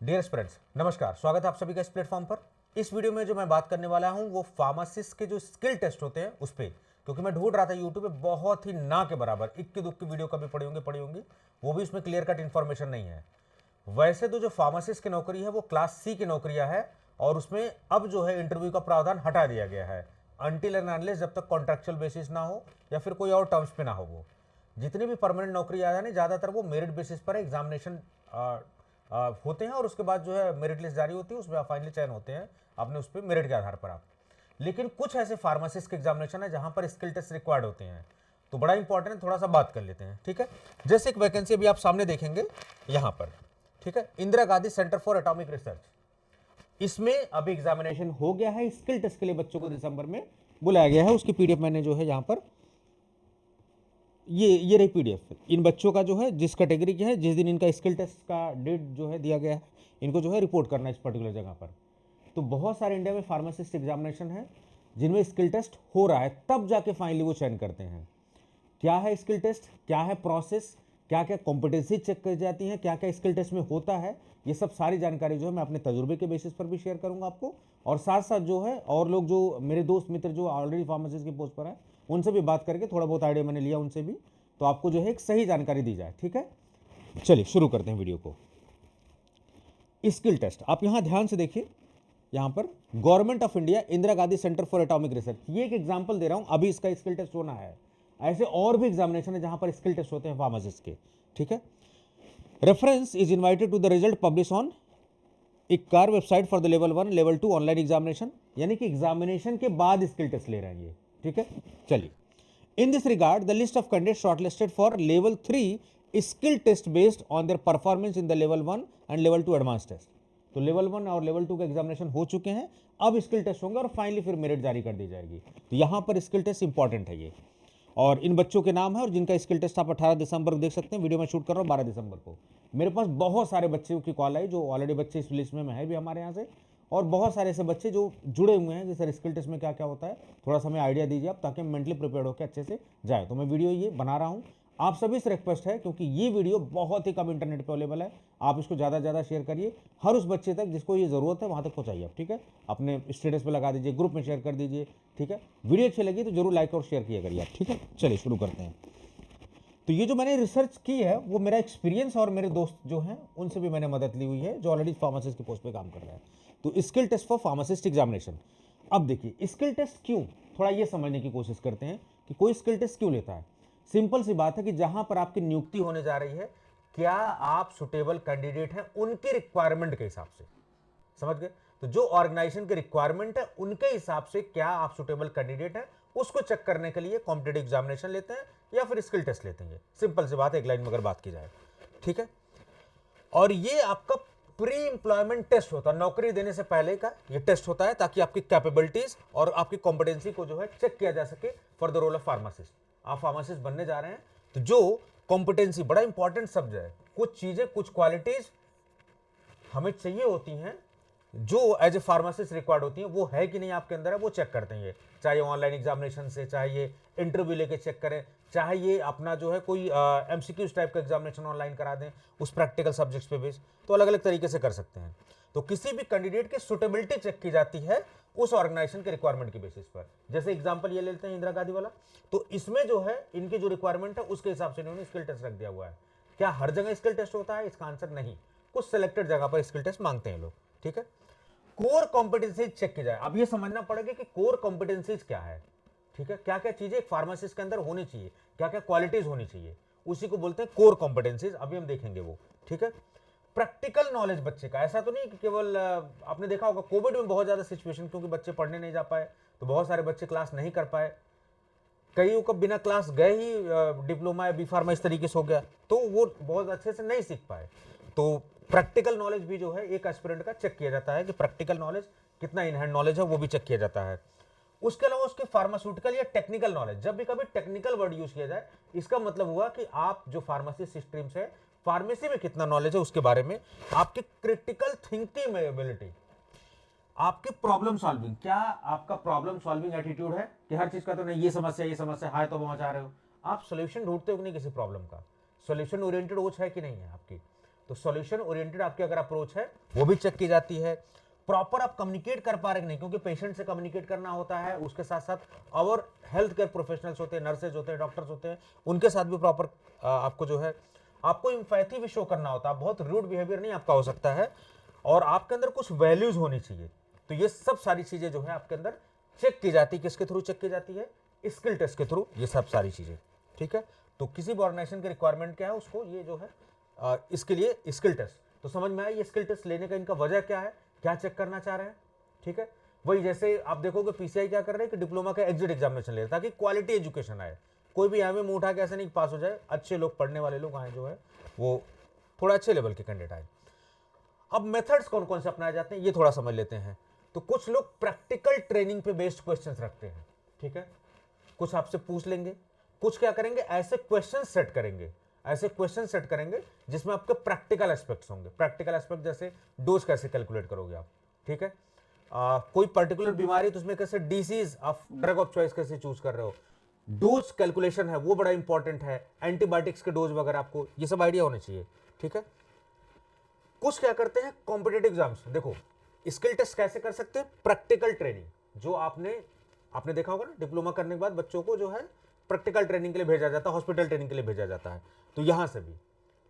Dear friends, नमस्कार। स्वागत है आप सभी का इस प्लेटफॉर्म पर। इस वीडियो में जो मैं बात करने वाला हूं वो फार्मासिस्ट के जो स्किल टेस्ट होते हैं उस पर, क्योंकि मैं ढूंढ रहा था यूट्यूब पे बहुत ही ना के बराबर इक्की दुक्की वीडियो कभी पड़ी होंगी, वो भी उसमें क्लियर कट इन्फॉर्मेशन नहीं है। वैसे तो जो फार्मासिस्ट की नौकरी है वो क्लास सी की नौकरियां है, और उसमें अब जो है इंटरव्यू का प्रावधान हटा दिया गया है अनटिल एंड अनलेस जब तक कॉन्ट्रेक्चुअल बेसिस ना हो या फिर कोई और टर्म्स पे ना हो। वो जितनी भी परमानेंट नौकरी आ जाए ज़्यादातर वो मेरिट बेसिस पर एग्जामिनेशन होते हैं, और उसके बाद जो है मेरिट लिस्ट जारी होती है, उसमें आप फाइनली चयन होते हैं अपने उस पर मेरिट के आधार पर आप। लेकिन कुछ ऐसे फार्मासिस्ट के एग्जामिनेशन है जहां पर स्किल टेस्ट रिक्वायर्ड होते हैं, तो बड़ा इंपॉर्टेंट है, थोड़ा सा बात कर लेते हैं। ठीक है, जैसे एक वैकेंसी अभी आप सामने देखेंगे यहां पर, ठीक है, Indira Gandhi centre for atomic research. इसमें अभी एग्जामिनेशन हो गया है, स्किल टेस्ट के लिए बच्चों को दिसंबर में बुलाया गया है। उसकी पीडीएफ मैंने जो है यहाँ पर ये रही पीडीएफ। इन बच्चों का जो है जिस कैटेगरी के है, जिस दिन इनका स्किल टेस्ट का डेट जो है दिया गया है, इनको जो है रिपोर्ट करना है इस पर्टिकुलर जगह पर। तो बहुत सारे इंडिया में फार्मासिस्ट एग्जामिनेशन है जिनमें स्किल टेस्ट हो रहा है, तब जाके फाइनली वो चयन करते हैं। क्या है स्किल टेस्ट, क्या है प्रोसेस, क्या क्या कॉम्पिटेंसी चेक की जाती है, क्या क्या स्किल टेस्ट में होता है, ये सब सारी जानकारी जो है मैं अपने तजुर्बे के बेसिस पर भी शेयर करूंगा आपको। और साथ साथ जो है और लोग जो मेरे दोस्त मित्र जो ऑलरेडी फार्मासिस्ट की पोस्ट पर है उनसे भी बात करके थोड़ा बहुत आइडिया मैंने लिया उनसे भी, तो आपको जो है एक सही जानकारी दी जाए। ठीक है, चलिए शुरू करते हैं वीडियो को। स्किल टेस्ट आप यहां ध्यान से देखिए, यहां पर government of India Indira Gandhi centre for atomic research, ये एक एग्जांपल दे रहा हूं, अभी इसका स्किल टेस्ट होना है। ऐसे और भी एग्जामिनेशन है जहां पर स्किल टेस्ट होते हैं फार्मासिस्ट के। ठीक है, reference is invited to the result publish on इक्कार website for the level 1 level 2 online examination, यानी कि एग्जामिनेशन के बाद स्किल टेस्ट ले रहे हैं ये। ठीक है, चलिए, in this regard the list of candidate shortlisted for level 3 skill test based on their performance in the level 1 and level 2 advance test. तो लेवल 1 और लेवल 2 का एग्जामिनेशन हो चुके हैं, अब स्किल टेस्ट होंगे और फाइनली फिर मेरिट जारी कर दी जाएगी। तो यहां पर स्किल टेस्ट इंपॉर्टेंट है ये, और इन बच्चों के नाम है और जिनका स्किल टेस्ट आप 18 दिसंबर को देख सकते हैं। वीडियो में शूट कर रहा हूँ 12 दिसंबर को। मेरे पास बहुत सारे बच्चों की कॉल आई जो ऑलरेडी बच्चे इस लिस्ट में है भी हमारे यहाँ से, और बहुत सारे ऐसे बच्चे जो जुड़े हुए हैं कि सर स्किल टेस्ट में क्या क्या होता है, थोड़ा सा हमें आइडिया दीजिए आप, ताकि मेंटली प्रिपेयर होकर अच्छे से जाए। तो मैं वीडियो ये बना रहा हूँ, आप सभी से रिक्वेस्ट है, क्योंकि ये वीडियो बहुत ही कम इंटरनेट पे अवेलेबल है, आप इसको ज़्यादा से ज़्यादा शेयर करिए, हर उस बच्चे तक जिसको ये ज़रूरत है वहाँ तक पहुँचाइए आप। ठीक है, अपने स्टेटस पे लगा दीजिए, ग्रुप में शेयर कर दीजिए। ठीक है, वीडियो अच्छी लगी तो जरूर लाइक और शेयर किया करिए आप। ठीक है, चलिए शुरू करते हैं। तो ये जो मैंने रिसर्च की है वो मेरा एक्सपीरियंस और मेरे दोस्त जो हैं उनसे भी मैंने मदद ली हुई है जो ऑलरेडी फार्मासिस्ट की पोस्ट पे काम कर रहे हैं। तो skill test for pharmacist examination, अब देखिए स्किल टेस्ट क्यों, थोड़ा ये समझने की कोशिश करते हैं कि कोई स्किल टेस्ट क्यों लेता है। सिंपल सी बात है कि जहां पर आपकी नियुक्ति होने जा रही है, क्या आप सुटेबल कैंडिडेट हैं उनके रिक्वायरमेंट के हिसाब से, समझ गए। तो जो ऑर्गेनाइजेशन की रिक्वायरमेंट है उनके हिसाब से क्या आप सुटेबल कैंडिडेट हैं, उसको चेक करने के लिए कॉम्पिटेटिव एग्जामिनेशन लेते हैं या फिर स्किल टेस्ट लेते हैं। सिंपल सी बात है, एक लाइन में अगर बात की जाए। ठीक है, और ये आपका प्री इंप्लॉयमेंट टेस्ट होता है, नौकरी देने से पहले का ये टेस्ट होता है, ताकि आपकी कैपेबिलिटीज और आपकी कॉम्पिटेंसी को जो है चेक किया जा सके for the role of pharmacist. आप फार्मासिस्ट बनने जा रहे हैं, तो जो कॉम्पिटेंसी, बड़ा इंपॉर्टेंट शब्द है, कुछ चीजें कुछ क्वालिटीज हमें चाहिए होती हैं जो एज ए फार्मासिस्ट रिक्वायर्ड होती हैं, वो है कि नहीं आपके अंदर है, वो चेक करते हैं। चाहे ऑनलाइन एग्जामिनेशन से, चाहे ये इंटरव्यू लेके चेक करें, चाहे ये अपना जो है कोई एमसीक्यूज टाइप का एग्जामिनेशन ऑनलाइन करा दें उस प्रैक्टिकल सब्जेक्ट्स पे बेस, तो अलग अलग तरीके से कर सकते हैं। तो किसी भी कैंडिडेट की सुटेबिलिटी चेक की जाती है उस ऑर्गेनाइजेशन के रिक्वायरमेंट के बेसिस पर। जैसे एग्जाम्पल ये लेते हैं इंदिरा गांधी वाला, तो इसमें जो है इनकी जो रिक्वायरमेंट है उसके हिसाब से इन्होंने स्किल टेस्ट रख दिया हुआ है। क्या हर जगह स्किल टेस्ट होता है, इसका आंसर नहीं, कुछ सिलेक्टेड जगह पर स्किल टेस्ट मांगते हैं लोग। ठीक है, कोर कॉम्पिटेंसीज चेक की जाए। अब ये समझना पड़ेगा कि कोर कॉम्पिटेंसीज क्या है। ठीक है, क्या क्या चीजें एक फार्मासिस्ट के अंदर होनी चाहिए, क्या क्या क्वालिटीज होनी चाहिए, उसी को बोलते हैं कोर कॉम्पिटेंसीज। अभी हम देखेंगे वो। ठीक है, प्रैक्टिकल नॉलेज बच्चे का, ऐसा तो नहीं कि केवल आपने देखा होगा कोविड में बहुत ज्यादा सिचुएशन, क्योंकि बच्चे पढ़ने नहीं जा पाए तो बहुत सारे बच्चे क्लास नहीं कर पाए, कईयों को बिना क्लास गए ही डिप्लोमा या बी फार्मा इस तरीके से हो गया, तो वो बहुत अच्छे से नहीं सीख पाए। तो प्रैक्टिकल नॉलेज भी जो है एक एस्पिरेंट का चेक किया जाता है कि प्रैक्टिकल नॉलेज कितना इन हैंड नॉलेज है, वो भी चेक किया जाता है। उसके अलावा उसके फार्मास्यूटिकल या टेक्निकल नॉलेज, जब भी कभी टेक्निकल वर्ड यूज किया जाए, इसका मतलब हुआ कि आप जो फार्मेसी स्ट्रीम से फार्मेसी में कितना नॉलेज है उसके बारे में, आपकी क्रिटिकल थिंकिंग एबिलिटी, आपकी प्रॉब्लम सॉल्विंग, क्या आपका प्रॉब्लम सॉल्विंग एटीट्यूड है कि हर चीज का तो नहीं, ये समस्या हाय तो मचा रहे हो, आप सोल्यूशन ढूंढते हो कि नहीं किसी प्रॉब्लम का, सोल्यूशन ओरिएंटेड सोच है कि नहीं है आपकी। तो सॉल्यूशन ओरिएंटेड आपकी अगर अप्रोच है वो भी चेक की जाती है। प्रॉपर आप कम्युनिकेट कर पा रहे कि नहीं, क्योंकि पेशेंट से कम्युनिकेट करना होता है, उसके साथ साथ और हेल्थ केयर प्रोफेशनल्स होते हैं, नर्सेज होते हैं, डॉक्टर्स होते हैं, उनके साथ भी प्रॉपर आपको जो है आपको इंपैथी भी शो करना होता है। बहुत रूड बिहेवियर नहीं आपका हो सकता है, और आपके अंदर कुछ वैल्यूज होनी चाहिए। तो ये सब सारी चीजें जो है आपके अंदर चेक की जाती है। किसके थ्रू चेक की जाती है? स्किल टेस्ट के थ्रू, ये सब सारी चीजें। ठीक है, तो किसी भी ऑर्गेनाइजेशन की रिक्वायरमेंट क्या है, उसको ये जो है इसके लिए स्किल टेस्ट। तो समझ में आया ये स्किल टेस्ट लेने का इनका वजह क्या है, क्या चेक करना चाह रहे हैं। ठीक है, वही जैसे आप देखोगे पीसीआई क्या कर रहे हैं कि डिप्लोमा का एग्जिट एग्जामिनेशन ले रहे हैं ताकि क्वालिटी एजुकेशन आए। कोई भी यहाँ में मुंह उठा के ऐसे नहीं पास हो जाए, अच्छे लोग पढ़ने वाले लोग आए जो है वो थोड़ा अच्छे लेवल के कैंडिडेट आए। अब मेथड्स कौन कौन से अपनाए जाते हैं ये थोड़ा समझ लेते हैं। तो कुछ लोग प्रैक्टिकल ट्रेनिंग पे बेस्ड क्वेश्चंस रखते हैं। ठीक है, कुछ आपसे पूछ लेंगे, कुछ क्या करेंगे, ऐसे क्वेश्चन सेट करेंगे, ऐसे क्वेश्चन सेट करेंगे जिसमें आपके प्रैक्टिकल एस्पेक्ट्स होंगे। प्रैक्टिकल एस्पेक्ट जैसे डोज कैसे कैलकुलेट करोगे आप। ठीक है, कोई पर्टिकुलर बीमारी तो उसमें कैसे disease of drug of choice कैसे चूज कर रहे हो, डोज कैलकुलेशन है वो बड़ा इंपॉर्टेंट है, एंटीबायोटिक्स के डोज वगैरह आपको ये सब आइडिया होने चाहिए। ठीक है, कुछ क्या करते हैं कॉम्पिटेटिव एग्जाम्स, देखो स्किल टेस्ट कैसे कर सकते हैं, प्रैक्टिकल ट्रेनिंग जो आपने देखा होगा ना, डिप्लोमा करने के बाद बच्चों को जो है प्रैक्टिकल ट्रेनिंग के लिए भेजा जाता है, हॉस्पिटल ट्रेनिंग के लिए भेजा जाता है। तो यहां से भी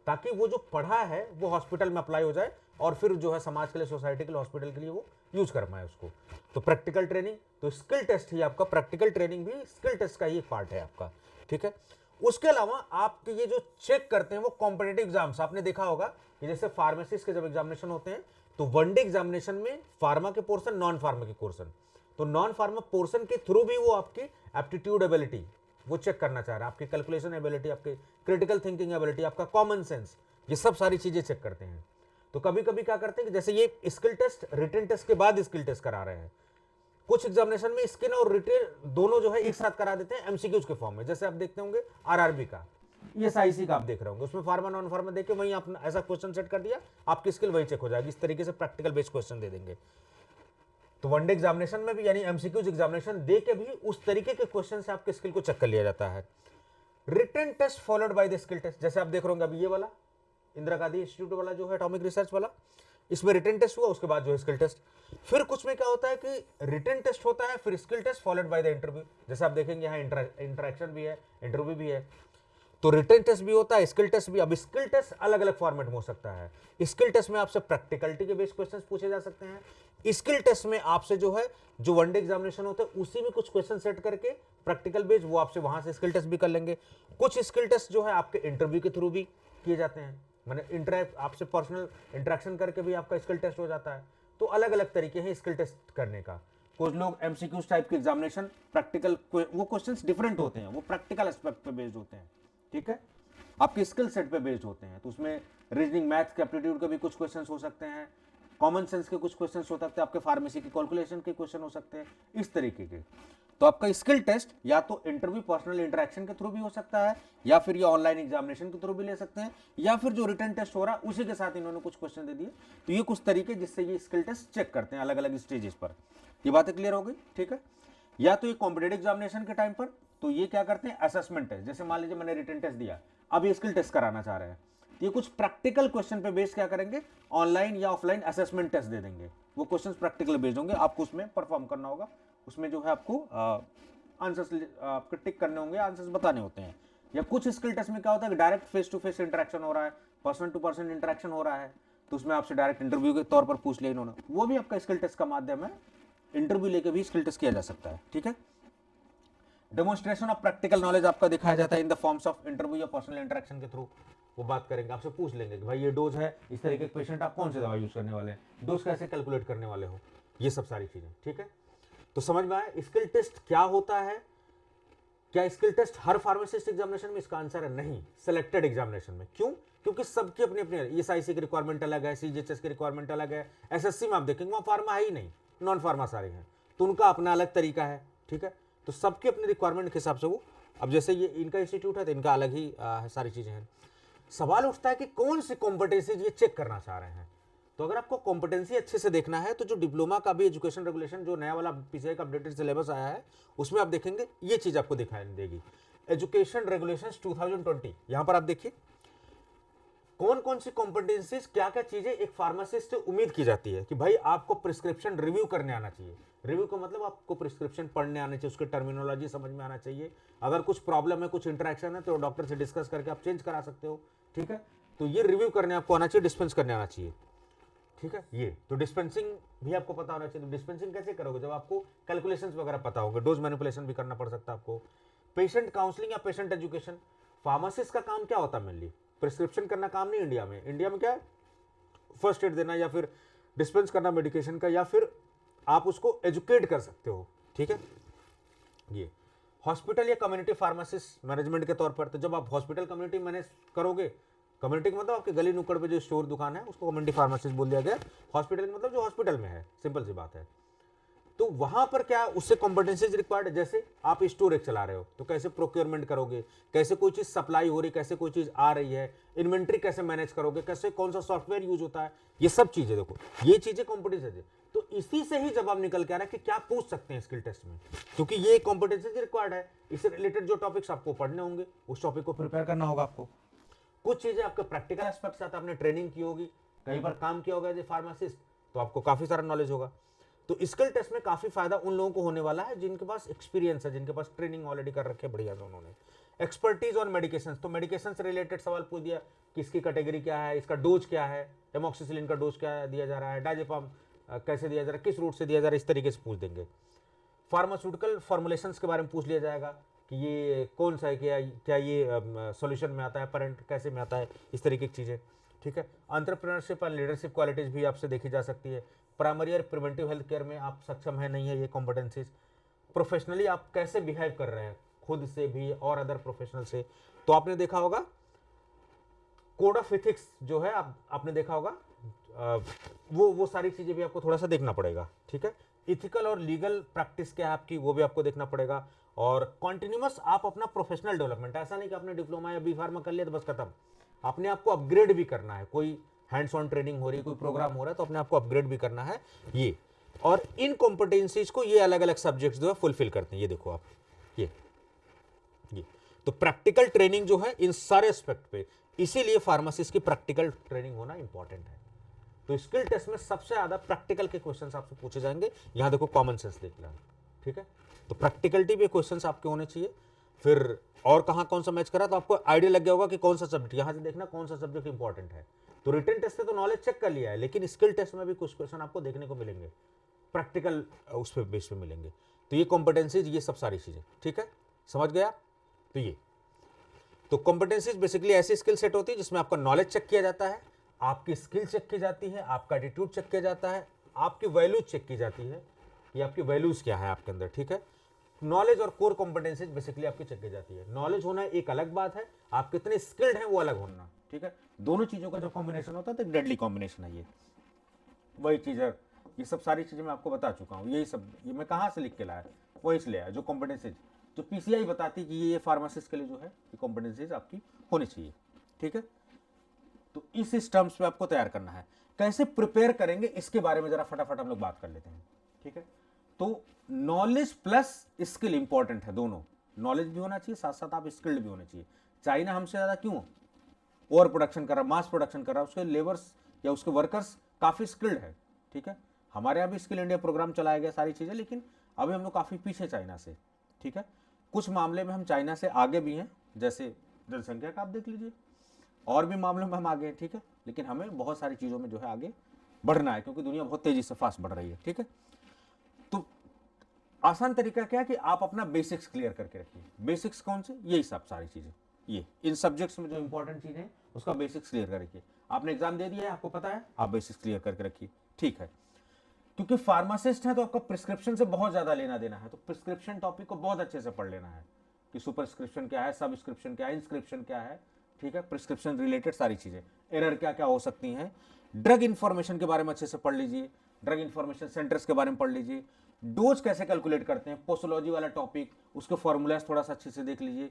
ताकि वो जो पढ़ा है वो हॉस्पिटल में अप्लाई हो जाए और फिर जो है समाज के लिए, सोसाइटी के लिए, हॉस्पिटल के लिए वो यूज कर पाए उसको। तो प्रैक्टिकल ट्रेनिंग, तो स्किल टेस्ट ही आपका, प्रैक्टिकल ट्रेनिंग भी स्किल टेस्ट का ही एक पार्ट है आपका। ठीक है, उसके अलावा आपके ये जो चेक करते हैं वो कॉम्पिटेटिव एग्जाम्स, आपने देखा होगा कि जैसे फार्मेसिस्ट के जब एग्जामिनेशन होते हैं तो वनडे एग्जामिनेशन में फार्मा के पोर्शन, नॉन फार्मा के पोर्शन, तो नॉन फार्मा पोर्शन के थ्रू भी वो आपकी एप्टीट्यूड एबिलिटी वो चेक करना चाह रहा है, आपकी कैलकुलेशन एबिलिटी, आपकी क्रिटिकल थिंकिंग एबिलिटी, आपका कॉमन सेंस, ये सब सारी चीजें चेक करते हैं। तो कभी कभी क्या करते हैं कि जैसे ये स्किल टेस्ट रिटन टेस्ट के बाद स्किल टेस्ट करा रहे हैं, कुछ एग्जामिनेशन में स्किन और रिटेन दोनों जो है एक साथ करा देते हैं एमसीक्यूज के फॉर्म में। जैसे आप देखते होंगे आरआरबी का, ईएसआईसी का आप देख रहे होंगे, उसमें फार्मा नॉन फार्मा देके वहीं आपने ऐसा क्वेश्चन सेट कर दिया, आपकी स्किल वही चेक हो जाएगी। इस तरीके से प्रैक्टिकल बेस्ड क्वेश्चन दे देंगे। तो वनडे एग्जामिनेशन में भी यानी एमसीक्यूज एग्जामिनेशन दे के भी उस तरीके के क्वेश्चन से आपके स्किल को चेक कर लिया जाता है। Written test followed by the skill test, जैसे आप देख रहे होंगे अभी ये वाला इंदिरा गांधी इंस्टीट्यूट वाला जो है एटॉमिक रिसर्च वाला, इसमें रिटन टेस्ट हुआ, उसके बाद जो है स्किल टेस्ट। फिर कुछ में क्या होता है कि रिटन टेस्ट होता है, फिर skill test followed by the interview. जैसे आप देखेंगे यहाँ इंटरेक्शन भी है, इंटरव्यू भी है, तो रिटन टेस्ट भी होता है, स्किल टेस्ट भी। अब स्किल टेस्ट अलग अलग फॉर्मेट में हो सकता है। स्किल टेस्ट में आपसे प्रैक्टिकलिटी के बेस्ड क्वेश्चंस पूछे जा सकते हैं। स्किल टेस्ट में आपसे जो है जो वनडे एग्जामिनेशन होता है उसी में कुछ क्वेश्चन सेट करके प्रैक्टिकल बेस्ड वो आपसे वहां से स्किल टेस्ट भी कर लेंगे। कुछ स्किल टेस्ट जो है आपके इंटरव्यू के थ्रू भी किए जाते हैं, मैंने इंटरेक्ट आपसे पर्सनल इंटरेक्शन करके भी आपका स्किल टेस्ट हो जाता है। तो अलग अलग तरीके हैं स्किल टेस्ट करने का। कुछ लोग एमसीक्यूज टाइप के एग्जामिनेशन प्रैक्टिकल, वो क्वेश्चंस डिफरेंट होते हैं, वो प्रैक्टिकल एस्पेक्ट पे बेस्ड होते हैं। ठीक है, आपके स्किल सेट पे बेस्ड होते हैं। तो उसमें रीजनिंग, मैथ्स के एप्टीट्यूड के भी कुछ क्वेश्चंस हो सकते हैं, कॉमन सेंस के कुछ क्वेश्चंस हो सकते हैं, आपके फार्मेसी के कैलकुलेशन के क्वेश्चन हो सकते हैं, इस तरीके के। तो आपका स्किल टेस्ट या तो इंटरव्यू, पर्सनल इंटरेक्शन के थ्रू भी हो सकता है, या फिर ये ऑनलाइन एग्जामिनेशन के थ्रू भी ले सकते हैं, या फिर जो रिटन टेस्ट हो रहा है उसी के साथ इन्होंने कुछ क्वेश्चन दे दिए। तो ये कुछ तरीके जिससे ये स्किल टेस्ट चेक करते हैं अलग अलग स्टेजेस पर। ये बातें क्लियर हो गई। ठीक है, या तो ये कॉम्पिटेटिव एग्जामिनेशन के टाइम पर तो ये क्या करते हैं असेसमेंट टेस्ट, जैसे मान लीजिए मैंने रिटन टेस्ट दिया, अब ये स्किल टेस्ट कराना चाह रहे हैं, ये कुछ प्रैक्टिकल क्वेश्चन पे बेस्ड क्या करेंगे, ऑनलाइन या ऑफलाइन असेसमेंट टेस्ट दे देंगे। वो क्वेश्चंस प्रैक्टिकल बेस्ड होंगे, आपको उसमें परफॉर्म करना होगा, उसमें जो है आपको आंसर्स आपके टिक करने होंगे, आंसर्स बताने होते हैं। या कुछ स्किल टेस्ट में क्या होता है कि direct face to face interaction हो रहा है, पर्सन टू पर्सन इंटरेक्शन हो रहा है, तो उसमें आपसे डायरेक्ट इंटरव्यू के तौर पर पूछ लिया इन्होंने, वो भी आपका स्किल टेस्ट का माध्यम है, इंटरव्यू लेके भी स्किल टेस्ट किया जा सकता है। ठीक है, डेमोन्स्ट्रेशन ऑफ प्रैक्टिकल नॉलेज आपका दिखाया जाता है in the forms of interview या पर्सनल इंटरेक्शन के थ्रू। वो बात करेंगे, आपसे पूछ लेंगे कि भाई ये डोज है, इस तरीके के पेशेंट आप कौन से दवा यूज करने वाले हैं, डोज कैसे कैलकुलेट करने वाले हो, ये सब सारी चीजें। ठीक है, तो समझ में आया स्किल टेस्ट क्या होता है। क्या स्किल टेस्ट हर फार्मासिस्ट एग्जामिनेशन में? इसका आंसर है नहीं, सिलेक्टेड एग्जामिनेशन में। क्यों? क्योंकि सबकी अपनी अपनी, ईएसआईसी की रिक्वायरमेंट अलग है, सीजीएचएस की रिक्वायरमेंट अलग है, एसएससी में आप देखेंगे वहां फार्मा है ही नहीं, नॉन फार्मा सारे हैं, तो उनका अपना अलग तरीका है। ठीक है, तो सबकी अपनी रिक्वायरमेंट के हिसाब से वो, अब जैसे ये इनका इंस्टीट्यूट है तो इनका अलग ही सारी चीजें हैं। सवाल उठता है कि कौन सी कॉम्पिटेंसी ये चेक करना चाह रहे हैं। तो अगर आपको कॉम्पिटेंसी अच्छे से देखना है तो जो डिप्लोमा का भी एजुकेशन रेगुलेशन जो नया वाला पीसीआई का अपडेटेड सिलेबस आया है उसमें आप देखेंगे ये चीज आपको दिखाई देगी, एजुकेशन रेगुलेशंस 2020। यहां पर आप देखिए कौन कौन सी कॉम्पिटेंसीज, क्या क्या चीजें एक फार्मासिस्ट से उम्मीद की जाती है कि भाई आपको प्रिस्क्रिप्शन रिव्यू करने आना चाहिए। रिव्यू का मतलब आपको प्रिस्क्रिप्शन पढ़ने आना चाहिए, उसकी टर्मिनोलॉजी समझ में आना चाहिए। अगर कुछ प्रॉब्लम है, कुछ इंटरेक्शन है, तो डॉक्टर से डिस्कस करके आप चेंज करा सकते हो। ठीक है, तो ये रिव्यू करने आपको आना चाहिए, डिस्पेंस करने आना चाहिए। ठीक है, ये तो डिस्पेंसिंग भी आपको पता होना चाहिए। तो डिस्पेंसिंग कैसे करोगे, जब आपको कैलकुलेशंस वगैरह पता होंगे, डोज मैनिपुलेशन भी करना पड़ सकता है आपको। पेशेंट काउंसलिंग या पेशेंट एजुकेशन, फार्मासिस्ट का काम क्या होता है मेनली, प्रिस्क्रिप्शन करना काम नहीं। इंडिया में, इंडिया में क्या है, फर्स्ट एड देना या फिर डिस्पेंस करना मेडिकेशन का, या फिर आप उसको एजुकेट कर सकते हो। ठीक है, ये हॉस्पिटल या कम्युनिटी फार्मासिस्ट मैनेजमेंट के तौर पर, तो जब आप हॉस्पिटल कम्युनिटी मैनेज करोगे, कम्युनिटी का मतलब आपके गली नुक्कड़ पे जो स्टोर दुकान है उसको कम्युनिटी फार्मासिस्ट बोल दिया गया। हॉस्पिटल का मतलब जो हॉस्पिटल में है, सिंपल सी बात है। तो वहां पर क्या उससे कॉम्पिटेंसीज रिक्वायर्ड है, जैसे आप स्टोर एक चला रहे हो तो कैसे प्रोक्योरमेंट करोगे, कैसे कोई चीज सप्लाई हो रही, कैसे कोई चीज आ रही है, इन्वेंट्री कैसे मैनेज करोगे, कैसे कौन सा सॉफ्टवेयर यूज होता है, ये सब चीजें देखो, ये चीजें कॉम्पिटेंसीज है। तो इसी से ही जवाब निकल के आ रहा है कि क्या पूछ सकते हैं स्किल टेस्ट में, क्योंकि ये कॉम्पिटेंसीज रिक्वायर्ड है। इससे रिलेटेड जो टॉपिक्स आपको पढ़ने होंगे उस टॉपिक को प्रिपेयर करना होगा आपको। कुछ चीजें आपके प्रैक्टिकल एस्पेक्ट साथ आपने ट्रेनिंग की होगी, कई बार काम किया होगा एज ए फार्मासिस्ट, तो आपको काफी सारा नॉलेज होगा। तो स्किल टेस्ट में काफी फायदा उन लोगों को होने वाला है जिनके पास एक्सपीरियंस है, जिनके पास ट्रेनिंग ऑलरेडी कर रखे बढ़िया से उन्होंने। एक्सपर्टीज ऑन मेडिकेशन, तो मेडिकेशन से रिलेटेड सवाल पूछ दिया कि इसकी कैटेगरी क्या है, इसका डोज क्या है, एमोक्सिसिलिन का डोज क्या दिया जा रहा है, डायजेपाम कैसे दिया जा रहा है, किस रूट से दिया जा रहा है, इस तरीके से पूछ देंगे। फार्मास्यूटिकल फॉर्मुलेशंस के बारे में पूछ लिया जाएगा कि ये कौन सा है, क्या ये सॉल्यूशन में आता है, पेरेंट कैसे में आता है, इस तरीके की चीज़ें। ठीक है, एंटरप्रेन्योरशिप एंड लीडरशिप क्वालिटीज भी आपसे देखी जा सकती है। प्राइमरी और प्रिवेंटिव हेल्थ केयर में आप सक्षम है नहीं है, ये कॉम्पिटेंसीज। प्रोफेशनली आप कैसे बिहेव कर रहे हैं खुद से भी और अदर प्रोफेशनल से, तो आपने देखा होगा कोड ऑफ इथिक्स जो है, आपने देखा होगा, वो सारी चीजें भी आपको थोड़ा सा देखना पड़ेगा। ठीक है, इथिकल और लीगल प्रैक्टिस क्या है आपकी, वो भी आपको देखना पड़ेगा। और कॉन्टिन्यूस आप अपना प्रोफेशनल डेवलपमेंट, ऐसा नहीं कि आपने डिप्लोमा या बी फार्मा कर लिया तो बस खत्म, अपने आप को अपग्रेड भी करना है। कोई हैंड्स ऑन ट्रेनिंग हो रही है, कोई प्रोग्राम हो रहा है, तो अपने आप को अपग्रेड भी करना है ये। और इन कॉम्पिटेंसीज को ये अलग अलग सब्जेक्ट्स जो है फुलफिल करते हैं, ये देखो आप, ये तो प्रैक्टिकल ट्रेनिंग जो है इन सारे एस्पेक्ट पे, इसीलिए फार्मासिस्ट की प्रैक्टिकल ट्रेनिंग होना इंपॉर्टेंट है। तो स्किल टेस्ट में सबसे ज्यादा प्रैक्टिकल के क्वेश्चंस आपसे पूछे जाएंगे। यहां देखो कॉमन सेंस देख लेना। ठीक है, तो प्रैक्टिकलिटी पे क्वेश्चंस आपके होने चाहिए। फिर और कहां कौन सा मैच करा, तो आपको आइडिया लग गया होगा कि कौन सा सब्जेक्ट, यहां से देखना कौन सा सब्जेक्ट इंपॉर्टेंट है। तो रिटन टेस्ट से तो नॉलेज चेक कर लिया है, लेकिन स्किल टेस्ट में भी कुछ क्वेश्चन आपको देखने को मिलेंगे, प्रैक्टिकल उस पर बेस पे मिलेंगे। तो ये कॉम्पिटेंसीज, ये सब सारी चीजें। ठीक है, समझ गया। तो ये तो कॉम्पिटेंसीज बेसिकली ऐसी स्किल सेट होती है जिसमें आपका नॉलेज चेक किया जाता है, आपकी स्किल चेक की जाती है, आपका एटीट्यूड चेक किया जाता है, आपकी वैल्यूज चेक की जाती है कि आपकी वैल्यूज क्या है आपके अंदर। ठीक है, नॉलेज और कोर कॉम्पिटेंसीज बेसिकली आपकी चेक की जाती है। नॉलेज होना एक अलग बात है, आप कितने स्किल्ड हैं वो अलग होना। ठीक है, दोनों चीजों का जो कॉम्बिनेशन होता है तो डेडली कॉम्बिनेशन है ये। वही चीज है, ये सब सारी चीजें मैं आपको बता चुका हूँ। यही सब, ये मैं कहाँ से लिख के लाया, वही से लिया जो कॉम्पिटेंसीज, जो पीसीआई बताती है कि ये फार्मासिस्ट के लिए जो है ये कॉम्पिटेंसीज आपकी होनी चाहिए। ठीक है, तो इस टर्म्स पे आपको तैयार करना है। कैसे प्रिपेयर करेंगे इसके बारे में जरा फटाफट हम लोग बात कर लेते हैं। ठीक है, तो नॉलेज प्लस स्किल इंपॉर्टेंट है, दोनों। नॉलेज भी होना चाहिए, साथ साथ आप स्किल्ड भी होने चाहिए। चाइना हमसे ज्यादा क्यों ओवर प्रोडक्शन कर रहा, मास प्रोडक्शन कर रहा, उसके लेबर्स या उसके वर्कर्स काफी स्किल्ड है। ठीक है, हमारे यहाँ भी स्किल इंडिया प्रोग्राम चलाया गया, सारी चीजें, लेकिन अभी हम लोग काफी पीछे चाइना से। ठीक है, कुछ मामले में हम चाइना से आगे भी हैं, जैसे जनसंख्या का आप देख लीजिए, और भी मामलों में हम आगे हैं। ठीक है, लेकिन हमें बहुत सारी चीजों में जो है आगे बढ़ना है, क्योंकि दुनिया बहुत तेजी से फास्ट बढ़ रही है। ठीक है, तो आसान तरीका क्या है कि आप अपना बेसिक्स क्लियर करके रखिए। बेसिक्स कौन से, यही सब सारी चीजें, ये इन सब्जेक्ट्स में जो इंपॉर्टेंट चीजें हैं उसका बेसिक्स क्लियर कर रखिए। आपने एग्जाम दे दिया है, आपको पता है, आप बेसिक्स क्लियर करके रखिए। ठीक है, क्योंकि फार्मासिस्ट है तो आपका प्रिस्क्रिप्शन से बहुत ज्यादा लेना देना है, तो प्रिस्क्रिप्शन टॉपिक को बहुत अच्छे से पढ़ लेना है कि सुपरस्क्रिप्शन क्या है, सबस्क्रिप्शन क्या है, इंस्क्रिप्शन क्या है। ठीक है, प्रिस्क्रिप्शन रिलेटेड सारी चीजें, एरर क्या क्या हो सकती हैं। ड्रग इंफॉर्मेशन के बारे में अच्छे से पढ़ लीजिए, ड्रग इंफॉर्मेशन सेंटर्स के बारे में पढ़ लीजिए। डोज कैसे कैलकुलेट करते हैं, पोस्टोलॉजी वाला टॉपिक, उसके फॉर्मूलाज थोड़ा सा अच्छे से देख लीजिए।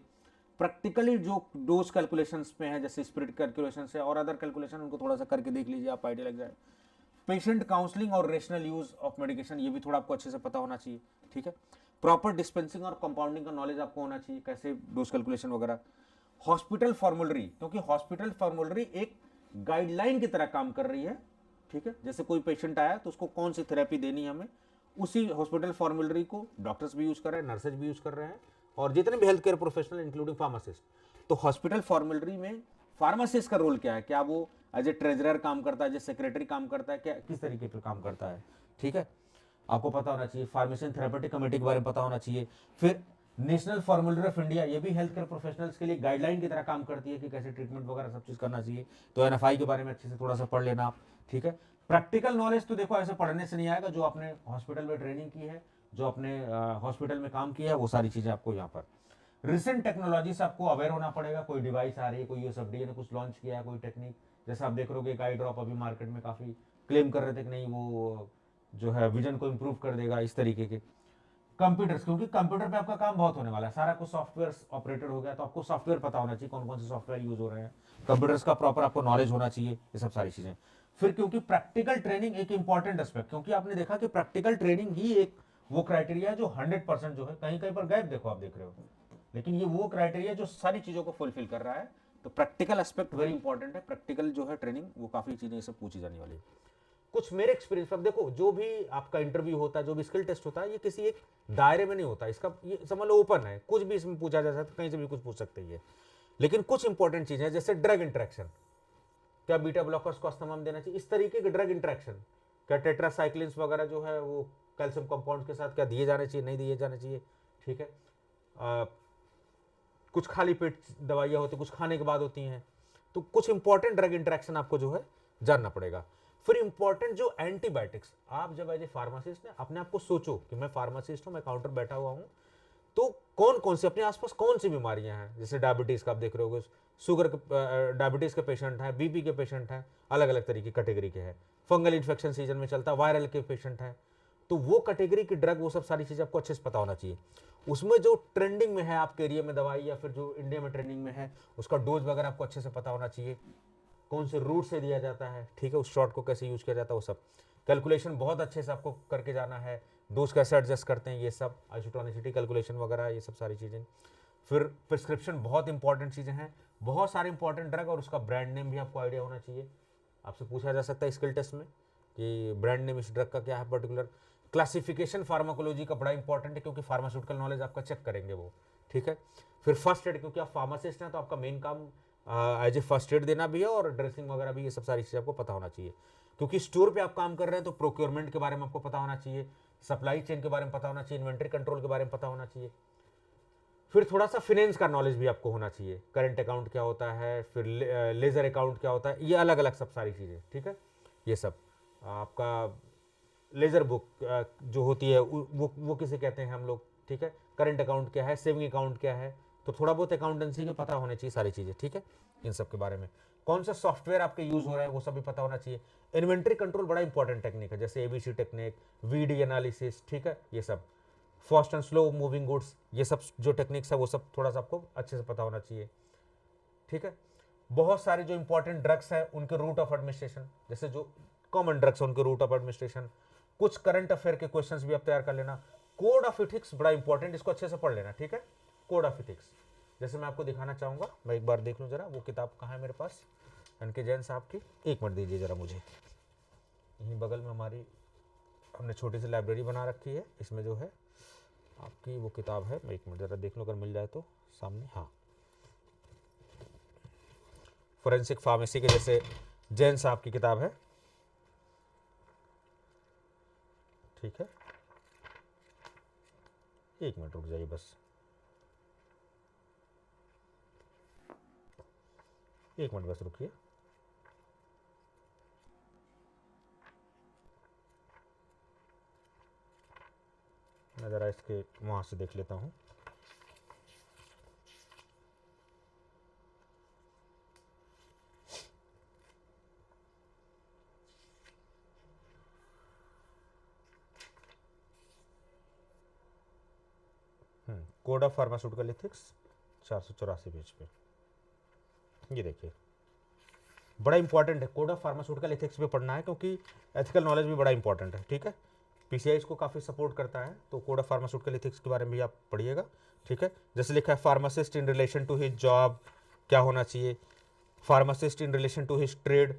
प्रैक्टिकली जो डोज कैलकुलेशंस में है, जैसे स्प्रिट कैलकुलेशन है और अदर कैलकुलेशन, उनको थोड़ा सा करके देख लीजिए, आप आइडिया लग जाए। पेशेंट काउंसलिंग और रेशनल यूज ऑफ मेडिकेशन, ये भी थोड़ा आपको अच्छे से पता होना चाहिए। ठीक है, प्रॉपर डिस्पेंसिंग और कंपाउंडिंग का नॉलेज आपको होना चाहिए, कैसे डोज कैलकुलेशन वगैरह। हॉस्पिटल फॉर्मुलरी, क्योंकि हॉस्पिटल फॉर्मुलरी एक गाइडलाइन की तरह काम कर रही है, ठीक है। जैसे कोई पेशेंट आया तो उसको कौन सी थेरेपी देनी है हमें, उसी हॉस्पिटल फॉर्मूलरी को डॉक्टर्स भी यूज कर रहे हैं, नर्सेज भी यूज कर रहे हैं, और जितने भी health care professional including pharmacist. तो हॉस्पिटल फॉर्मूलरी में फार्मासिस्ट का रोल क्या है, क्या वो एज ए ट्रेजरर काम करता है, एज ए सेक्रेटरी काम करता है, क्या किस तरीके पर काम करता है, ठीक है, आपको पता होना चाहिए। फार्मेसी थेरेपेटिक कमेटी के बारे में पता होना चाहिए। फिर नेशनल फॉर्मूलरी ऑफ इंडिया, ये भी हेल्थ केयर प्रोफेशनल्स के लिए गाइडलाइन की तरह काम करती है कि कैसे ट्रीटमेंट वगैरह सब चीज करना चाहिए। तो एनएफआई के बारे में अच्छे से थोड़ा सा पढ़ लेना आप, ठीक है। प्रैक्टिकल नॉलेज तो देखो ऐसे पढ़ने से नहीं आएगा, जो आपने हॉस्पिटल में ट्रेनिंग की है, जो आपने हॉस्पिटल में काम किया है, वो सारी चीजें आपको यहाँ पर। रिसेंट टेक्नोलॉजी से आपको अवेयर होना पड़ेगा, कोई डिवाइस आ रही है, कोई यूएसएफडीए ने कुछ लॉन्च किया है, कोई टेक्निक, जैसे आप देख रहे हो एक आई ड्रॉप अभी मार्केट में काफी क्लेम कर रहे थे कि नहीं वो जो है विजन को इंप्रूव कर देगा, इस तरीके के। कंप्यूटर्स, क्योंकि कंप्यूटर पे आपका काम बहुत होने वाला है, सारा कुछ सॉफ्टवेयर ऑपरेटेड हो गया, तो आपको सॉफ्टवेयर पता होना चाहिए, कौन कौन से सॉफ्टवेयर यूज हो रहे हैं, कंप्यूटर्स का प्रॉपर आपको नॉलेज होना चाहिए, ये सब सारी चीजें। फिर क्योंकि प्रैक्टिकल ट्रेनिंग एक इंपॉर्टेंट एस्पेक्ट, क्योंकि आपने देखा कि प्रैक्टिकल ट्रेनिंग ही एक वो क्राइटेरिया है जो 100% जो है, कहीं कहीं पर गैप देखो आप देख रहे हो, लेकिन ये वो क्राइटेरिया जो सारी चीजों को फुलफिल कर रहा है। तो प्रैक्टिकल एस्पेक्ट वेरी इंपॉर्टेंट है, प्रैक्टिकल जो है ट्रेनिंग, वो काफी चीजें सब पूछी जाने वाली है। कुछ मेरे एक्सपीरियंस पर देखो, जो भी आपका इंटरव्यू होता है, जो भी स्किल टेस्ट होता है, ये किसी एक दायरे में नहीं होता, इसका ये समझ लो ओपन है, कुछ भी इसमें पूछा जा सकता है, कहीं से भी कुछ पूछ सकते हैं। लेकिन कुछ इंपॉर्टेंट चीजें जैसे ड्रग इंटरेक्शन, क्या बीटा ब्लॉकर्स को अस्थमाम देना चाहिए, इस तरीके के ड्रग इंटरेक्शन, क्या टेट्रासाइक्लिन्स वगैरह जो है वो कैल्शियम कंपाउंड के साथ क्या दिए जाने चाहिए, नहीं दिए जाने चाहिए, ठीक है। कुछ खाली पेट दवाइयाँ होती, कुछ खाने के बाद होती हैं, तो कुछ इंपॉर्टेंट ड्रग इंटरेक्शन आपको जो है जानना पड़ेगा। फिर इंपॉर्टेंट जो एंटीबायोटिक्स, आप जब एज ए फार्मासिस्ट ने अपने आप को सोचो कि मैं फार्मासिस्ट हूं, मैं काउंटर बैठा हुआ हूं, तो कौन कौन सी अपने आसपास कौन सी बीमारियां हैं, जैसे डायबिटीज का आप देख रहे हो, शुगर डायबिटीज के पेशेंट हैं, बीपी के पेशेंट हैं, अलग अलग तरीके कैटेगरी के हैं, फंगल इन्फेक्शन सीजन में चलता है, वायरल के पेशेंट हैं, तो वो कैटेगरी की ड्रग, वो सब सारी चीजें आपको अच्छे से पता होना चाहिए। उसमें जो ट्रेंडिंग में है आपके एरिया में दवाई, या फिर जो इंडिया में ट्रेंडिंग में है, उसका डोज वगैरह आपको अच्छे से पता होना चाहिए, कौन से रूट से दिया जाता है, ठीक है, उस शॉट को कैसे यूज किया जाता है, वो सब कैलकुलेशन बहुत अच्छे से आपको करके जाना है, डोज कैसे एडजस्ट करते हैं, ये सब आइसोटोनिसिटी कैलकुलेशन वगैरह, ये सब सारी चीज़ें। फिर प्रिस्क्रिप्शन बहुत इंपॉर्टेंट चीज़ें हैं, बहुत सारे इंपॉर्टेंट ड्रग और उसका ब्रांड नेम भी आपको आइडिया होना चाहिए। आपसे पूछा जा सकता है स्किल टेस्ट में कि ब्रांड नेम इस ड्रग का क्या है पर्टिकुलर। क्लासिफिकेशन फार्माकोलॉजी का बड़ा इंपॉर्टेंट है, क्योंकि फार्मास्यूटिकल नॉलेज आपका चेक करेंगे वो, ठीक है। फिर फर्स्ट एड, क्योंकि आप फार्मासिस्ट हैं तो आपका मेन काम एज ए फर्स्ट एड देना भी है, और ड्रेसिंग वगैरह भी, ये सब सारी चीज़ें आपको पता होना चाहिए। क्योंकि स्टोर पे आप काम कर रहे हैं तो प्रोक्योरमेंट के बारे में आपको पता होना चाहिए, सप्लाई चेन के बारे में पता होना चाहिए, इन्वेंट्री कंट्रोल के बारे में पता होना चाहिए। फिर थोड़ा सा फिनेंस का नॉलेज भी आपको होना चाहिए, करंट अकाउंट क्या होता है, फिर लेजर अकाउंट क्या होता है, ये अलग अलग सब सारी चीज़ें, ठीक है। ये सब आपका लेजर बुक जो होती है वो किसे कहते हैं हम लोग, ठीक है। करंट अकाउंट क्या है, सेविंग अकाउंट क्या है, तो थोड़ा बहुत अकाउंटेंसी के पता होने चाहिए सारी चीज़ें, ठीक है। इन सब के बारे में कौन सा सॉफ्टवेयर आपके यूज हो रहा है वो सब भी पता होना चाहिए। इन्वेंट्री कंट्रोल बड़ा इंपॉर्टेंट टेक्निक है, जैसे एबीसी टेक्निक, वीडी एनालिसिस, ठीक है, ये सब fast and slow moving goods, ये सब जो टेक्निक्स है वो सब थोड़ा सा आपको अच्छे से पता होना चाहिए, ठीक है। बहुत सारे जो इंपॉर्टेंट ड्रग्स हैं उनके रूट ऑफ एडमिनिस्ट्रेशन, जैसे जो कॉमन ड्रग्स हैं उनके रूट ऑफ एडमिनिस्ट्रेशन, कुछ करंट अफेयर के क्वेश्चंस भी आप तैयार कर लेना। कोड ऑफ इथिक्स बड़ा इंपॉर्टेंट, इसको अच्छे से पढ़ लेना, ठीक है। कोड ऑफ इथिक्स जैसे मैं आपको दिखाना चाहूंगा, मैं एक बार देख लूँ जरा वो किताब कहाँ है मेरे पास, एनके जैन साहब की। एक मिनट दीजिए जरा मुझे, यहीं बगल में हमारी हमने छोटी सी लाइब्रेरी बना रखी है, इसमें जो है आपकी वो किताब है, मैं एक मिनट ज़रा देख लूँ अगर मिल जाए तो सामने। हाँ, फोरेंसिक फार्मेसी के जैसे जैन साहब की किताब है, ठीक है। एक मिनट रुक जाइए बस, एक मिनट बस रुकिए। मैं ज़रा इसके वहाँ से देख लेता हूँ। Code of pharmaceutical ethics 484 page पे, ये देखिए बड़ा इंपॉर्टेंट है, कोड ऑफ फार्मास्यूटिकल इथिक्स पे पढ़ना है, क्योंकि एथिकल नॉलेज भी बड़ा इंपॉर्टेंट है, ठीक है। पीसीआई इसको काफ़ी सपोर्ट करता है, तो कोड ऑफ फार्मास्यूटिकल इथिक्स के बारे में भी आप पढ़िएगा, ठीक है। जैसे लिखा है pharmacist in relation to his job क्या होना चाहिए, pharmacist in relation to his trade,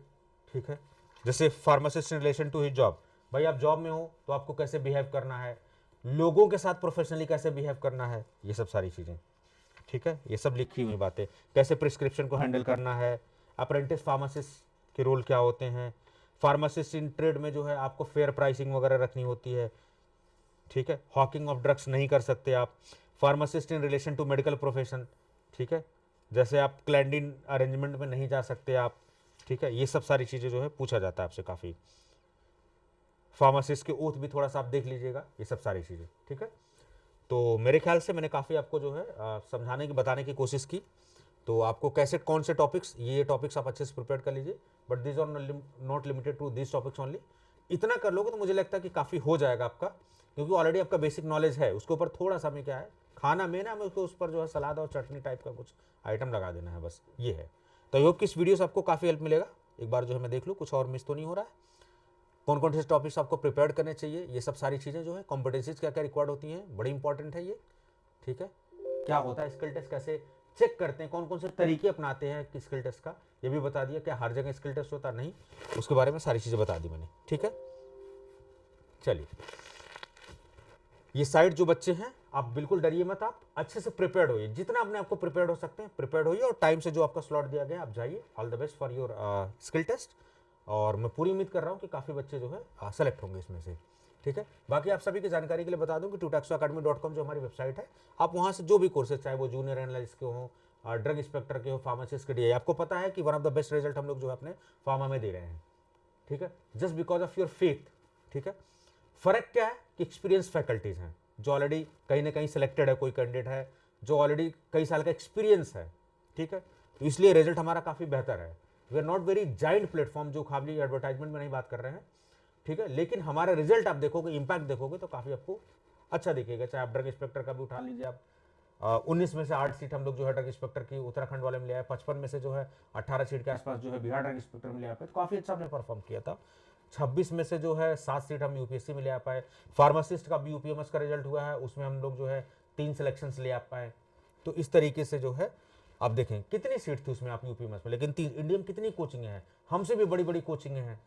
ठीक है, जैसे pharmacist in relation to his job, भाई आप जॉब में हो तो आपको कैसे बिहेव करना है, लोगों के साथ प्रोफेशनली कैसे बिहेव करना है, ये सब सारी चीज़ें, ठीक है, ये सब लिखी हुई बातें, कैसे प्रिस्क्रिप्शन को हैंडल करना है, अप्रेंटिस फार्मासिस्ट के रोल क्या होते हैं, फार्मासिस्ट इन ट्रेड में जो है आपको फेयर प्राइसिंग वगैरह रखनी होती है, ठीक है, हॉकिंग ऑफ ड्रग्स नहीं कर सकते आप, pharmacist in relation to medical profession, ठीक है, जैसे आप क्लैंडिन अरेंजमेंट में नहीं जा सकते आप, ठीक है, ये सब सारी चीज़ें जो है पूछा जाता है आपसे काफ़ी। फार्मासिस्ट के ओथ भी थोड़ा सा आप देख लीजिएगा, ये सब सारी चीज़ें, ठीक है। तो मेरे ख्याल से मैंने काफ़ी आपको जो है समझाने की बताने की कोशिश की। तो आपको कैसे कौन से टॉपिक्स, ये टॉपिक्स आप अच्छे से प्रिपेयर कर लीजिए, but this are not limited to this topics only. इतना कर लोगे तो मुझे लगता है कि काफ़ी हो जाएगा आपका, क्योंकि ऑलरेडी आपका बेसिक नॉलेज है, उसके ऊपर थोड़ा सा हमें क्या है, खाना में ना हमें उसको उस पर जो है सलाद और चटनी टाइप का कुछ आइटम लगा देना है, बस ये है। तो आई होप कि इस वीडियो से आपको काफ़ी हेल्प मिलेगा। एक बार जो है मैं देख लूँ कुछ और मिस तो नहीं हो रहा है, कौन कौन से टॉपिक्स आपको प्रिपेयर करने चाहिए, ये सब सारी चीज़ें जो है, कॉम्पिटेंसीज क्या क्या रिक्वायर्ड होती हैं, बड़ी इंपॉर्टेंट है ये, ठीक है। क्या होता है स्किल टेस्ट, कैसे चेक करते हैं, कौन कौन से तरीके अपनाते हैं स्किल टेस्ट का, ये भी बता दिया, क्या हर जगह स्किल टेस्ट होता नहीं, उसके बारे में सारी चीज़ें बता दी मैंने, ठीक है। चलिए, ये साइड जो बच्चे हैं आप बिल्कुल डरिए मत, आप अच्छे से प्रिपेयर्ड होइए, जितना अपने आपको प्रिपेयर्ड हो सकते हैं प्रिपेयर्ड होइए, और टाइम से जो आपका स्लॉट दिया गया आप जाइए। All the best for your skill test, और मैं पूरी उम्मीद कर रहा हूँ कि काफ़ी बच्चे जो है सेलेक्ट होंगे इसमें से, ठीक है। बाकी आप सभी की जानकारी के लिए बता दूं कि tutoxoacademy.com जो हमारी वेबसाइट है, आप वहाँ से जो भी कोर्सेज, चाहे वो जूनियर एनालिस्ट के हों, ड्रग इंस्पेक्टर के हो, फार्मासिस्ट के लिए, आपको पता है कि one of the best result हम लोग जो है अपने फार्मा में दे रहे हैं, ठीक है, just because of your faith, ठीक है। फर्क क्या है कि एक्सपीरियंस फैकल्टीज हैं जो ऑलरेडी कहीं ना कहीं सिलेक्टेड है, कोई कैंडिडेट है जो ऑलरेडी कई साल का एक्सपीरियंस है, ठीक है, तो इसलिए रिजल्ट हमारा काफ़ी बेहतर है। We are not very giant platform जो खाली एडवर्टाइजमेंट में नहीं बात कर रहे हैं, ठीक है, लेकिन हमारा रिजल्ट आप देखोगे, इंपैक्ट देखोगे तो काफ़ी आपको अच्छा दिखेगा। चाहे आप ड्रग इंस्पेक्टर का भी उठा लीजिए, आप 19 में से 8 सीट हम लोग जो है ड्रग इंस्पेक्टर की उत्तराखंड वाले में ले आए, 55 में से जो है 18 सीट के आसपास जो है बिहार ड्रग इंस्पेक्टर में ले आ पाए, तो काफ़ी अच्छा हमने परफॉर्म किया था। 26 में से जो है 7 सीट हम यूपीएससी में ले आ पाए, फार्मासिस्ट का भी यूपीएमएस का रिजल्ट हुआ है, उसमें हम लोग जो है 3 सिलेक्शंस ले आ पाए। तो इस तरीके से जो है आप देखें कितनी सीट थी उसमें आप यूपीएमएस में, लेकिन इंडिया में कितनी कोचिंग हैं, हमसे भी बड़ी बड़ी कोचिंग हैं,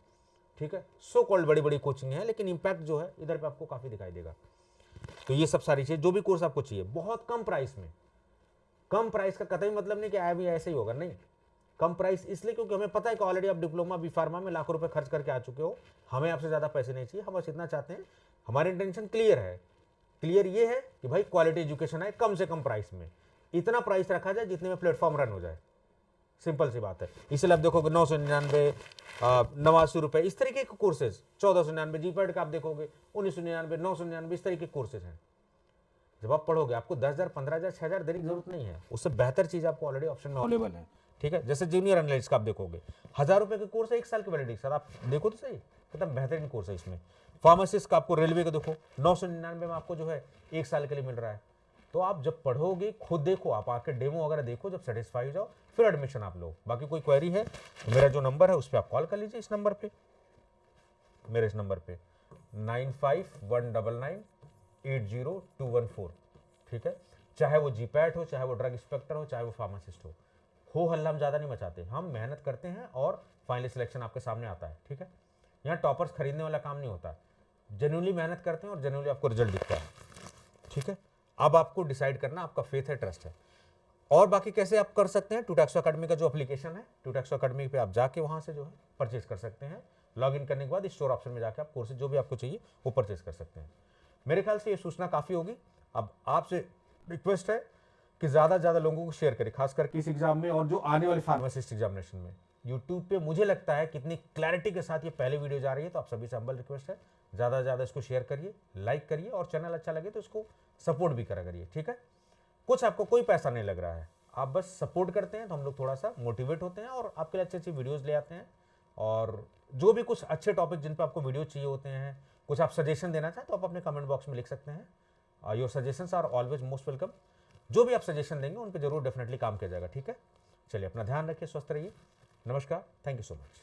ठीक है, सो कॉल्ड बड़ी बड़ी कोचिंग है, लेकिन इंपैक्ट जो है इधर पे आपको काफ़ी दिखाई देगा। तो ये सब सारी चीज़, जो भी कोर्स आपको चाहिए बहुत कम प्राइस में, कम प्राइस का कतई मतलब नहीं कि आया भी ऐसे ही होगा, नहीं, कम प्राइस इसलिए क्योंकि हमें पता है कि ऑलरेडी आप डिप्लोमा बी फार्मा में लाखों रुपए खर्च करके आ चुके हो, हमें आपसे ज़्यादा पैसे नहीं चाहिए, हम बस इतना चाहते हैं, हमारी इंटेंशन क्लियर है, क्लियर ये है कि भाई क्वालिटी एजुकेशन है, कम से कम प्राइस में, इतना प्राइस रखा जाए जितने में प्लेटफॉर्म रन हो जाए, सिंपल सी बात है। इसलिए आप देखोगे 999, 89 रुपये, इस तरीके के कोर्सेज, 1499 जीपैड का आप देखोगे 1999, 999, इस तरीके के कोर्सेज हैं। जब आप पढ़ोगे आपको 10,000, 15,000, 6,000 देने की जरूरत नहीं है, उससे बेहतर चीज़ आपको ऑलरेडी ऑप्शन में अवेलेबल है, ठीक है। जैसे जूनियर एनालिस्ट का आप देखोगे 1,000 रुपये के कोर्स है, 1 साल की वैलिडिटी के साथ, आप देखो तो सही, कितना बेहतरीन कोर्स है इसमें। फार्मासिस्ट का आपको रेलवे का देखो 999 में आपको जो है 1 साल के लिए मिल रहा है। तो आप जब पढ़ोगे खुद देखो, आप आके डेमो वगैरह देखो, जब सेटिस्फाई हो जाओ फिर एडमिशन आप लो। बाकी कोई क्वेरी है तो मेरा जो नंबर है उस पर आप कॉल कर लीजिए, इस नंबर पे, मेरे इस नंबर पे 9519980214, ठीक है। चाहे वो जीपैट हो, चाहे वो ड्रग इंस्पेक्टर हो, चाहे वो फार्मासिस्ट हो हल्ला हम ज़्यादा नहीं मचाते, हम मेहनत करते हैं और फाइनली सिलेक्शन आपके सामने आता है, ठीक है। यहाँ टॉपर्स खरीदने वाला काम नहीं होता, जेन्युइनली मेहनत करते हैं और जेन्युइनली आपको रिजल्ट दिखता है, ठीक है। अब आपको डिसाइड करना, आपका फेथ है, ट्रस्ट है। और बाकी कैसे आप कर सकते हैं, टूटैक्सो अकेडमी का जो एप्लीकेशन है, टूटैक्सो अकेडमी पे आप जाके वहाँ से जो है परचेज कर सकते हैं। लॉग इन करने के बाद स्टोर ऑप्शन में जाके आप कोर्सेज जो भी आपको चाहिए वो परचेज कर सकते हैं। मेरे ख्याल से ये सूचना काफ़ी होगी। अब आपसे रिक्वेस्ट है कि ज़्यादा से ज़्यादा लोगों को शेयर करें, खास करके इस एग्जाम में और जो आने वाले फार्मासिस्ट एग्जामिनेशन में। यूट्यूब पे मुझे लगता है कितनी क्लैरिटी के साथ ये पहले वीडियो जा रही है, तो आप सभी से हम्बल रिक्वेस्ट है ज़्यादा से ज़्यादा इसको शेयर करिए, लाइक करिए, और चैनल अच्छा लगे तो इसको सपोर्ट भी करा करिए, ठीक है। कुछ आपको कोई पैसा नहीं लग रहा है, आप बस सपोर्ट करते हैं तो हम लोग थोड़ा सा मोटिवेट होते हैं और आपके लिए अच्छी अच्छी वीडियोज़ ले आते हैं। और जो भी कुछ अच्छे टॉपिक जिन पर आपको वीडियो चाहिए होते हैं, कुछ आप सजेशन देना चाहें तो आप अपने कमेंट बॉक्स में लिख सकते हैं। Your suggestions are always most welcome. जो भी आप सजेशन देंगे उन पर जरूर डेफिनेटली काम किया जाएगा, ठीक है। चलिए, अपना ध्यान रखिए, स्वस्थ रहिए, नमस्कार, थैंक यू सो मच।